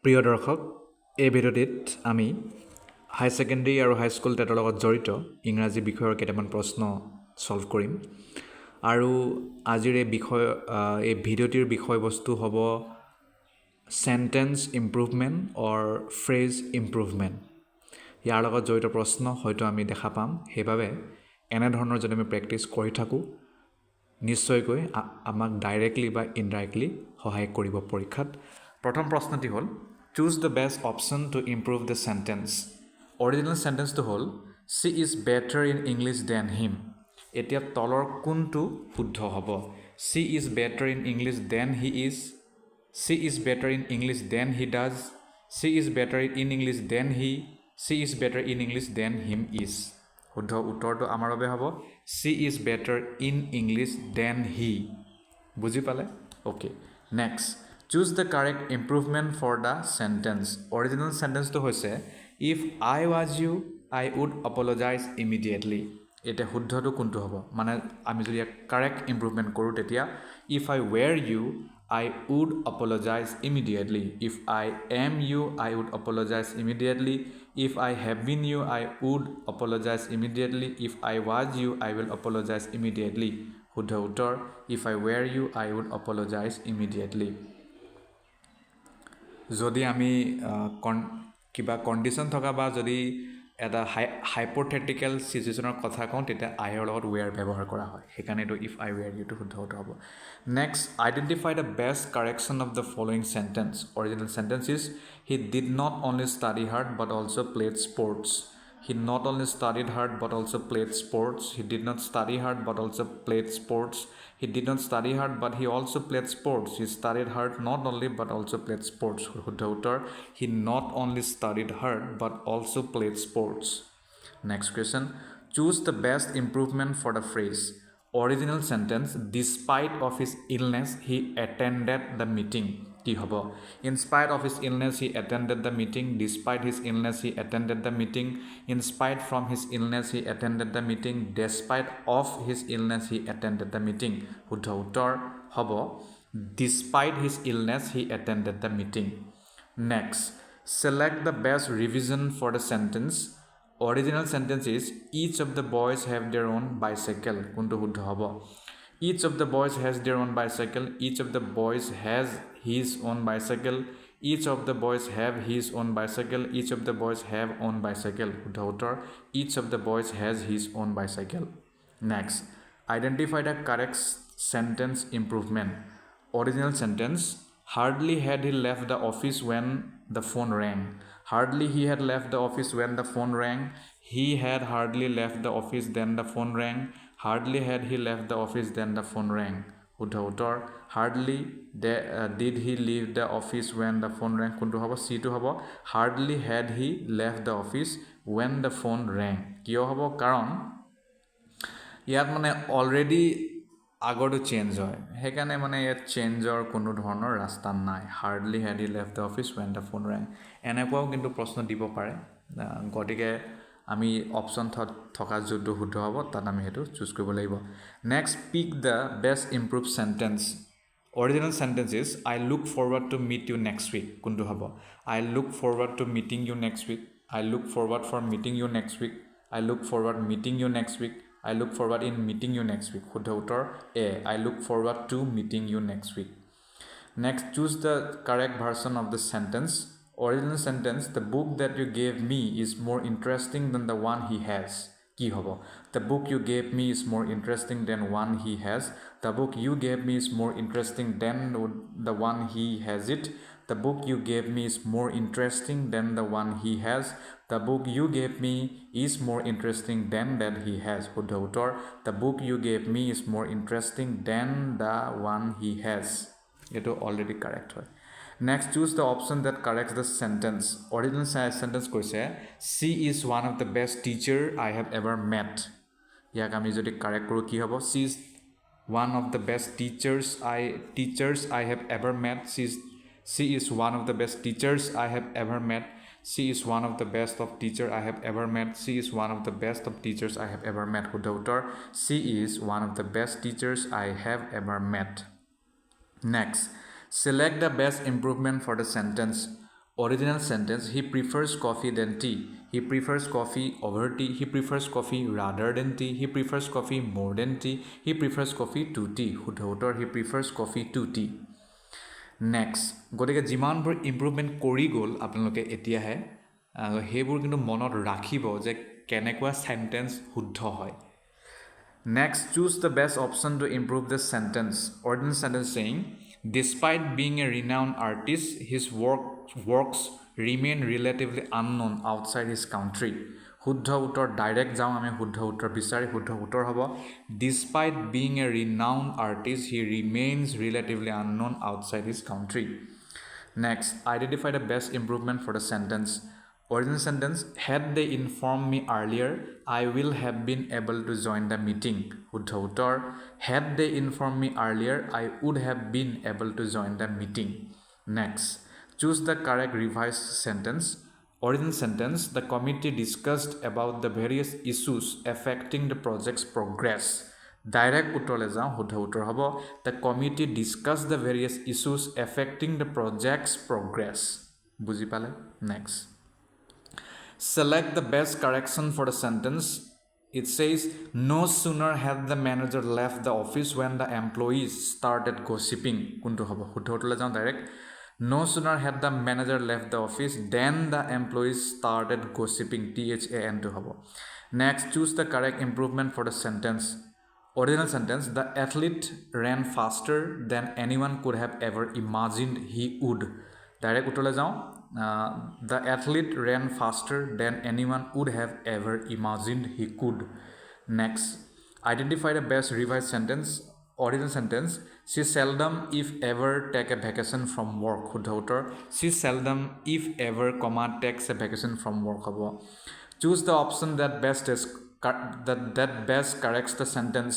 প্ৰিয় দৰ্শক এই ভিডিঅ'টিত আমি হাই ছেকেণ্ডেৰী আৰু হাই স্কুল টেটৰ লগত জড়িত ইংৰাজী বিষয়ৰ কেইটামান প্ৰশ্ন সলভ কৰিম আৰু আজিৰ এই ভিডিঅ'টিৰ বিষয়বস্তু হ'ব সেন্টেন্স ইম্প্ৰুভমেণ্ট অৰ ফ্ৰেজ ইম্প্ৰুভমেণ্ট ইয়াৰ লগত জড়িত প্ৰশ্ন হয়তো আমি দেখা পাম সেইবাবে এনেধৰণৰ যদি আমি প্ৰেক্টিছ কৰি থাকোঁ নিশ্চয়কৈ আমাক ডাইৰেক্টলি বা ইনডাইৰেক্টলি সহায় কৰিব পৰীক্ষাত প্ৰথম প্ৰশ্নটি হ'ল choose the best option to improve the sentence original চেণ্টেন্সটো হ'ল she is better in English than him এতিয়া তলৰ কোনটো শুদ্ধ হ'ব she is better in English than he is she is better in English than he does she is better in English than he she is better in English than him is শুদ্ধ উত্তৰটো আমাৰ বাবে হ'ব she is better in English than হি বুজি পালে okay next choose the correct improvement for the sentence original চেণ্টেন্সটো হৈছে if I was you I would apologize immediately এতিয়া শুদ্ধটো কোনটো হ'ব মানে আমি যদি ইয়াক কাৰেক্ট ইম্প্ৰুভমেণ্ট কৰোঁ তেতিয়া if I were you I would apologize immediately. If I am you, I would apologize immediately. If I have been you, I would apologize immediately. If I was you, I will apologize immediately. শুদ্ধ উত্তৰ if I were you, I would apologize immediately. যদি আমি কিবা condition থকা বা যদি এটা hypothetical চিটুৱেশ্যনৰ কথা কওঁ তেতিয়া আইৰ লগত ৱেৰ ব্যৱহাৰ কৰা হয় সেইকাৰণে এইটো ইফ আই ৱেৰ ইউটো শুদ্ধ হ'ব next identify the best correction of the following sentence original sentence is he did not only study hard but also' played sports He not only studied hard but also played sports. He did not study hard but also played sports. He did not study hard but he also played sports. He studied hard not only but also played sports. He not only studied hard but also played sports. Next question. Choose the best improvement for the phrase. Original sentence, despite of his illness, he attended the meeting. কি হ'ব in spite of his illness he attended the meeting despite his illness he attended the meeting in spite from his illness he attended the meeting despite of his illness he attended the meeting শুদ্ধ উত্তৰ হ'ব despite his illness he attended the meeting next select the best revision for the sentence original sentence is each of the boys have their own bicycle কোনটো শুদ্ধ হ'ব Each of the boys has their own bicycle. Each of the boys has his own bicycle. Each of the boys have his own bicycle. Each of the boys have own bicycle. Each of the boys has his own bicycle. Next, identify the correct sentence improvement. Original sentence, hardly had he left the office when the phone rang. Hardly he had left the office when the phone rang. He had hardly left the office then the phone rang. Hardly had he left the office then the phone rang. শুদ্ধ উত্তৰ hardly did he leave the office when the phone rang কোনটো হ'ব সিটো হ'ব hardly had he left the office when the phone rang কিয় হ'ব কাৰণ ইয়াত মানে অলৰেডি আগৰটো চেঞ্জ হয় সেইকাৰণে মানে ইয়াত চেঞ্জৰ কোনো ধৰণৰ ৰাস্তা নাই hardly had he left the office when the phone rang এনেকুৱাও কিন্তু প্ৰশ্ন দিব পাৰে গতিকে আমি অপশ্যন থকা যোনটো শুদ্ধ হ'ব তাত আমি সেইটো চুজ কৰিব লাগিব next pick the best improve sentence original sentence is I look forward to meet you next week কোনটো হ'ব I look forward to meeting you next week I look forward for meeting you next week I look forward meeting you next week I look forward in meeting you next week শুদ্ধ উত্তৰ A I look forward to meeting you next week next choose the correct version of the sentence Original sentence, the book that you gave me is more interesting than the one he has. কি হ'ব The book you gave me is more interesting than one he has. The book you gave me is more interesting than the one he has it. The book you gave me is more interesting than the one he has. The book you gave me is more interesting than that he has. শুদ্ধ উত্তৰ The book you gave me is more interesting than the one he has. এইটো already correct হয় Next, choose the option that corrects the sentence. Original sentence কৈছে She is one of the best teacher I have ever met. ইয়াক আমি যদি correct কৰোঁ কি হ'ব She is one of the best teachers I have ever met. She is one of the best teachers I have ever met. She is one of the best of teacher I have ever met. She is one of the best of teachers I have ever met. শুদ্ধ উত্তৰ She is one of the best teachers I have ever met. Next, select the best improvement for the sentence. Original sentence, he prefers coffee than tea. He prefers coffee over tea. He prefers coffee rather than tea. He prefers coffee more than tea. He prefers coffee to tea. শুদ্ধ উত্তৰ, he prefers coffee to tea. Next, গতিকে যিমানবোৰ improvement কৰি গ'ল আপোনালোকে এতিয়াহে সেইবোৰ কিন্তু মনত ৰাখিব যে কেনেকুৱা চেণ্টেন্স শুদ্ধ হয়. Next, choose the best option to improve this sentence. Ordinary sentence saying, despite being a renowned artist, his works remain relatively unknown outside his country. শুদ্ধ উত্তৰ ডাইৰেক্ট যাওঁ আমি শুদ্ধ উত্তৰ বিচাৰি. শুদ্ধ উত্তৰ হ'ব, despite being a renowned artist, he remains relatively unknown outside his country. Next, identify the best improvement for the sentence. Original sentence, had they informed me earlier, I will have been able to join the meeting. শুদ্ধ উত্তৰ, had they informed me earlier, I would have been able to join the meeting. Next, choose the correct revised sentence. Original sentence, the committee discussed about the various issues affecting the project's progress. Direct uttorle jao, শুদ্ধ উত্তৰ হ'ব, the committee discussed the various issues affecting the project's progress. বুজি পালে? Next, select the best correction for the sentence. It says, no sooner had the manager left the office when the employees started gossiping. কোনটো হ'ব? শুদ্ধ উত্তৰলৈ যাওঁ direct. No sooner had the manager left the office then the employees started gossiping. THAN to হ'ব. Next, choose the correct improvement for the sentence. Original sentence, the athlete ran faster than anyone could have ever imagined he would. Direct uttorলৈ যাওঁ. The athlete ran faster than anyone would have ever imagined he could. Next, identify the best revised sentence. Original sentence, she seldom if ever take a vacation from work. শুদ্ধ উত্তৰ, she seldom if ever takes a vacation from work হ'ব. Choose the option that best corrects the sentence.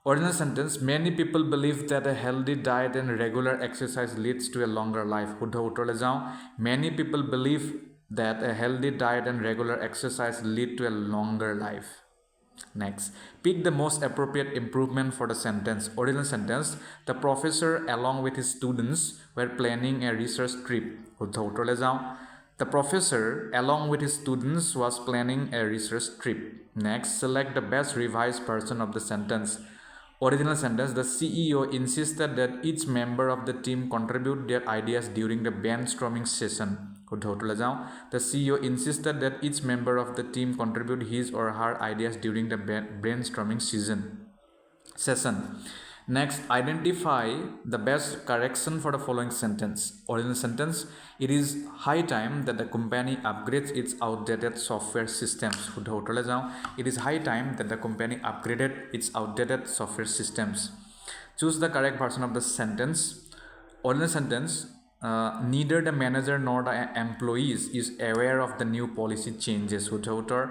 Original sentence, many people believe that a healthy diet and regular exercise leads to a longer life. শুদ্ধ উত্তৰলৈ যাওঁ. Many people believe that a healthy diet and regular exercise lead to a longer life. Next, pick the most appropriate improvement for the sentence. Original sentence, the professor along with his students were planning a research trip. শুদ্ধ উত্তৰলৈ যাওঁ. The professor along with his students was planning a research trip. Next, select the best revised version of the sentence. Original sentence, the CEO insisted that each member of the team contribute their ideas during the brainstorming session. শুদ্ধ উত্তৰলৈ যাওঁ. The CEO insisted that each member of the team contribute his or her ideas during the brainstorming session. Next, identify the best correction for the following sentence. Original sentence, it is high time that the company upgrades its outdated software systems. শুদ্ধ উত্তৰলৈ যাওঁ. It is high time that the company upgraded its outdated software systems. Choose the correct version of the sentence. Original sentence, neither the manager nor the employees is aware of the new policy changes. শুদ্ধ উত্তৰ,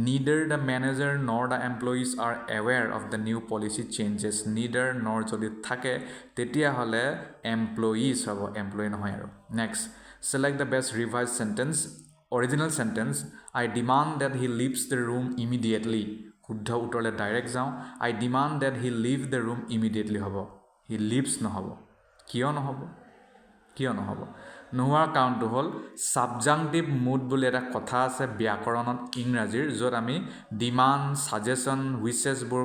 neither the manager nor the employees are aware of the new policy changes. neither nor যদি থাকে তেতিয়াহ'লে employees হ'ব, employee নহয় আৰু. Next, select the best revised sentence. Original sentence, I demand that he leaves the room immediately. শুদ্ধ উত্তৰলৈ direct যাওঁ. I demand that he leave the room immediately হ'ব. he leaves নহ'ব. কিয় নহ'ব? কিয় নহ'ব? নোহোৱাৰ কাৰণটো হ'ল ছাবজাংটিভ মুড বুলি এটা কথা আছে ব্যাকৰণত ইংৰাজীৰ, য'ত আমি ডিমাণ্ড, ছাজেশ্যন, উইচেছবোৰ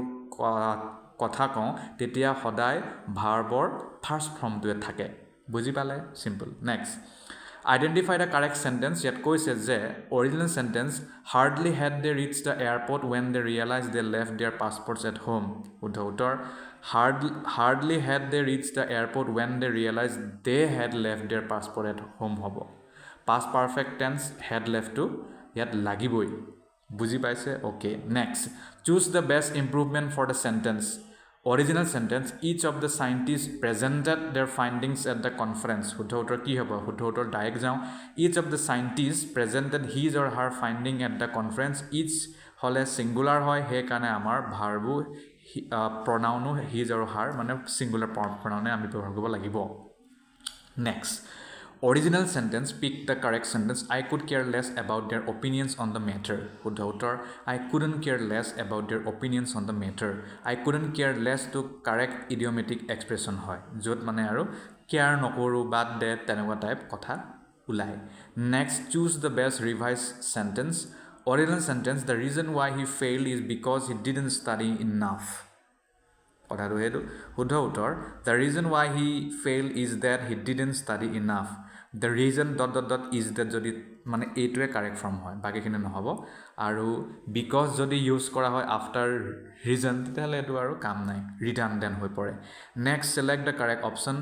কথা কওঁ তেতিয়া সদায় ভাৰ্বৰ ফাৰ্ষ্ট ফৰ্মটোৱে থাকে. বুজি পালে? Simple. Next, identify the correct sentence. ইয়াত কৈছে যে original sentence, hardly had they reach the airport when they realize they left their passports at home. শুদ্ধ উত্তৰ, hardly had they reached the airport when they realized they had left their passport at home হ'ব. Past perfect tense had left to ইয়াত লাগিবই. বুজি পাইছে? Okay. Next, choose the best improvement for the sentence. Original sentence, each of the scientists presented their findings at the conference. শুদ্ধ উত্তৰ কি হ'ব? শুদ্ধ উত্তৰ ডাইৰেক্ট যাওঁ. Each of the scientists presented his or her finding at the conference. Each হ'লে singular হয়, সেইকাৰণে আমাৰ ভাৰ্বো pronoun his or her মানে singular pronoun আমি ব্যৱহাৰ কৰিব লাগিব. Next, original sentence, pick the correct sentence. I could care less about their opinions on the matter. শুদ্ধ উত্তৰ, I couldn't care less about their opinions on the matter. I couldn't care less to correct idiomatic expression হয়, য'ত মানে আৰু care নকৰোঁ, বাদ দে, তেনেকুৱা type কথা ওলাই next choose the best revised sentence original sentence the reason why he failed is because he didn't study enough কথাটো সেইটো শুদ্ধ উত্তৰ the reason why he failed is that he didn't study enough the reason ... is that যদি মানে এইটোৱে correct form হয় বাকিখিনি নহ'ব আৰু because যদি ইউজ কৰা হয় আফটাৰ ৰিজন তেতিয়াহ'লে এইটো আৰু কাম নাই ৰিডাণ্ডেণ্ট হৈ পৰে next select the correct option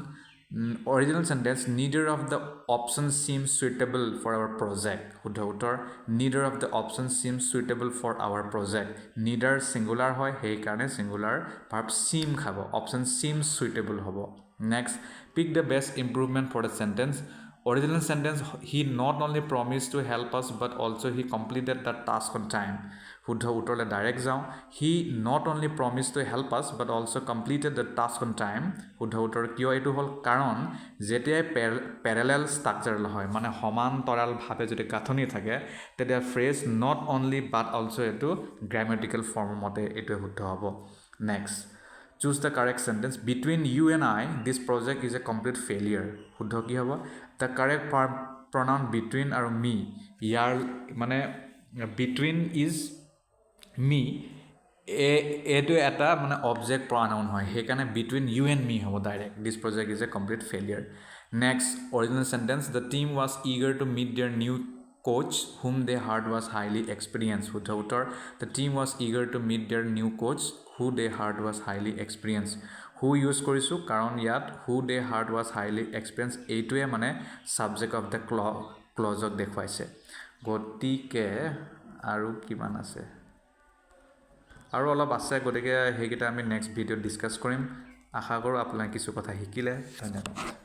original sentence neither of the options seems suitable for our project শুদ্ধ উত্তৰ neither of the options seems suitable for our project neither singular হয় সেই কাৰণে singular verb seem খাব option seems suitable হ'ব next pick the best improvement for the sentence original sentence he not only promised to help us but also he completed the task on time শুদ্ধ উত্তৰলে direct যাওঁ he not only promised to help us but also completed the task on time শুদ্ধ উত্তৰ কিয় এইটো হ'ল কাৰণ যেতিয়াই প্যাৰালেল structure হয় মানে সমান্তৰাল ভাৱে যদি গাঁথনি থাকে তেতিয়া phrase not only but also এটো গ্ৰামাটিক্যাল ফৰ্ম মতে এটো শুদ্ধ হ'ব next choose the correct sentence between you and I this project is a complete failure শুদ্ধ কি হ'ব the correct pronoun between আৰু me ইয়াৰ মানে between is me এটো এটা মানে অবজেক্ট pronoun হয় সেইকাৰণে between you and me হ'ব direct this project is a complete failure next original sentence the team was eager to meet their new coach whom they heard was highly experienced শুদ্ধ উত্তৰ the team was eager to meet their new coach who they heard was highly experienced who use কৰিছো কাৰণ ইয়াত who they heard was highly experienced এইটোৱে মানে subject of the clause দেখুৱাইছে গতিকে আৰু কিমান আছে আৰু অলপ আছে গতিকে হেইকিটা আমি নেক্সট ভিডিঅ ডিসকাস কৰিম আশা কৰো আপোনালোকে কিছু কথা শিকিলে ধন্যবাদ